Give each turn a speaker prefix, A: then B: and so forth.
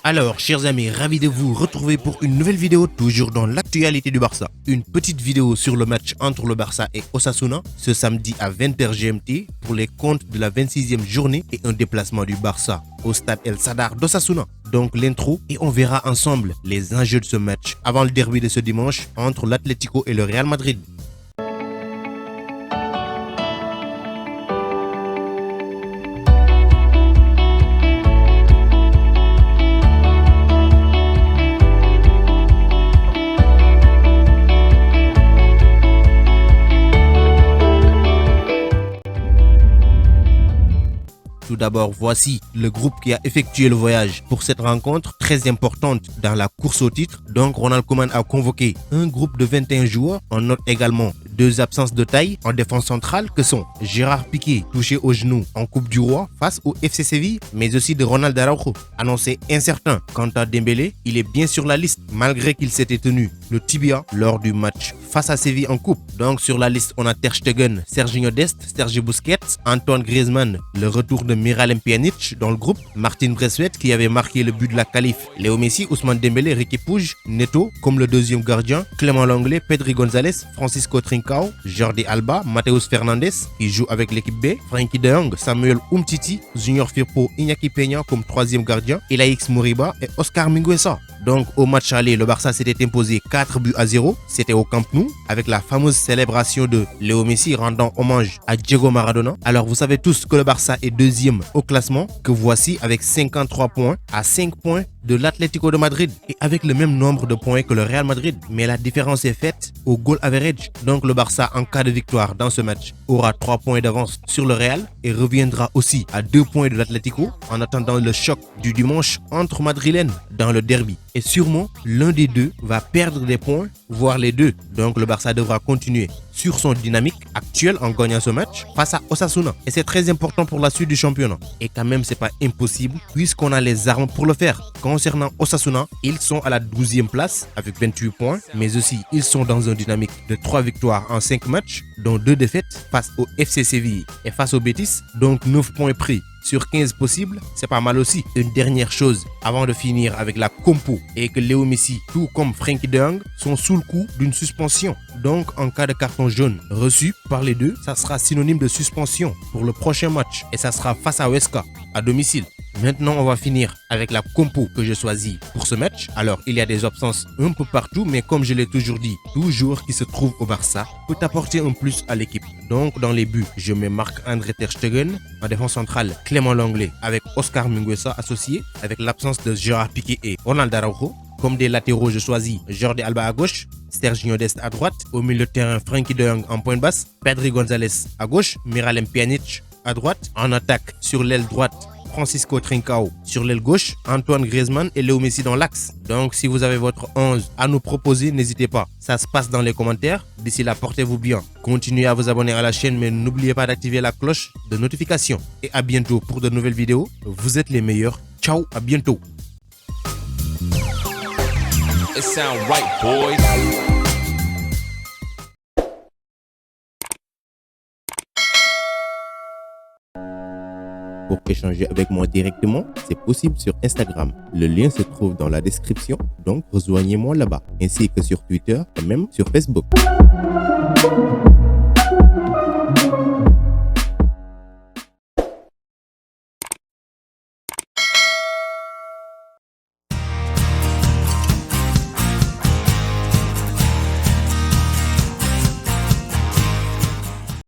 A: Alors, chers amis, ravi de vous retrouver pour une nouvelle vidéo, toujours dans l'actualité du Barça. Une petite vidéo sur le match entre le Barça et Osasuna, ce samedi à 20h GMT, pour les comptes de la 26e journée et un déplacement du Barça au stade El Sadar d'Osasuna. Donc l'intro et on verra ensemble les enjeux de ce match avant le derby de ce dimanche entre l'Atlético et le Real Madrid. Tout d'abord, voici le groupe qui a effectué le voyage pour cette rencontre très importante dans la course au titre. Donc, Ronald Koeman a convoqué un groupe de 21 joueurs. On note également deux absences de taille en défense centrale que sont Gérard Piqué, touché au genou en Coupe du Roi face au FC Séville, mais aussi de Ronald Araujo, annoncé incertain. Quant à Dembélé, il est bien sur la liste malgré qu'il s'était tenu le tibia lors du match face à Séville en Coupe. Donc sur la liste, on a Ter Stegen, Serginho Dest, Sergi Busquets, Antoine Griezmann, le retour de Miralem Pjanic dans le groupe, Martin Braithwaite qui avait marqué le but de la qualif, Léo Messi, Ousmane Dembélé, Riqui Puig, Neto comme le deuxième gardien, Clément Lenglet, Pedri González, Francisco Trincao, Jordi Alba, Mateus Fernandes qui joue avec l'équipe B, Frenkie de Jong, Samuel Umtiti, Junior Firpo, Iñaki Peña comme troisième gardien, Elaix Moriba et Oscar Mingueza. Donc au match aller, le Barça s'était imposé 4-0, c'était au Camp Nou, avec la fameuse célébration de Léo Messi rendant hommage à Diego Maradona. Alors vous savez tous que le Barça est deuxième au classement, que voici avec 53 points à 5 points de l'Atlético de Madrid et avec le même nombre de points que le Real Madrid. Mais la différence est faite au goal average. Donc le Barça, en cas de victoire dans ce match, aura 3 points d'avance sur le Real et reviendra aussi à 2 points de l'Atlético en attendant le choc du dimanche entre Madrilènes dans le derby. Et sûrement, l'un des deux va perdre des points, voire les deux. Donc le Barça devra continuer sur son dynamique actuelle en gagnant ce match face à Osasuna. Et c'est très important pour la suite du championnat. Et quand même, c'est pas impossible puisqu'on a les armes pour le faire. Concernant Osasuna, ils sont à la 12e place avec 28 points, mais aussi ils sont dans une dynamique de 3 victoires en 5 matchs, dont 2 défaites face au FC Séville et face au Betis, donc 9 points pris sur 15 possibles, c'est pas mal aussi. Une dernière chose avant de finir avec la compo et que Léo Messi, tout comme Frenkie de Jong, sont sous le coup d'une suspension. Donc en cas de carton jaune reçu par les deux, ça sera synonyme de suspension pour le prochain match et ça sera face à Huesca à domicile. Maintenant, on va finir avec la compo que je choisis pour ce match. Alors, il y a des absences un peu partout, mais comme je l'ai toujours dit, tout joueur qui se trouve au Barça peut apporter un plus à l'équipe. Donc, dans les buts, je mets Marc-André Ter Stegen. En défense centrale, Clément Lenglet avec Oscar Mingueza associé, avec l'absence de Gérard Piqué et Ronald Araujo. Comme des latéraux, je choisis Jordi Alba à gauche, Serginho Dest à droite. Au milieu de terrain, Frenkie de Jong en pointe basse, Pedri González à gauche, Miralem Pjanic à droite. En attaque, sur l'aile droite, Francisco Trincao sur l'aile gauche, Antoine Griezmann et Léo Messi dans l'axe. Donc si vous avez votre 11 à nous proposer, n'hésitez pas. Ça se passe dans les commentaires. D'ici là, portez-vous bien. Continuez à vous abonner à la chaîne, mais n'oubliez pas d'activer la cloche de notification. Et à bientôt pour de nouvelles vidéos. Vous êtes les meilleurs. Ciao, à bientôt.
B: It sound right, boys.
A: Pour échanger avec moi directement, c'est possible sur Instagram. Le lien se trouve dans la description, donc rejoignez-moi là-bas, ainsi que sur Twitter et même sur Facebook.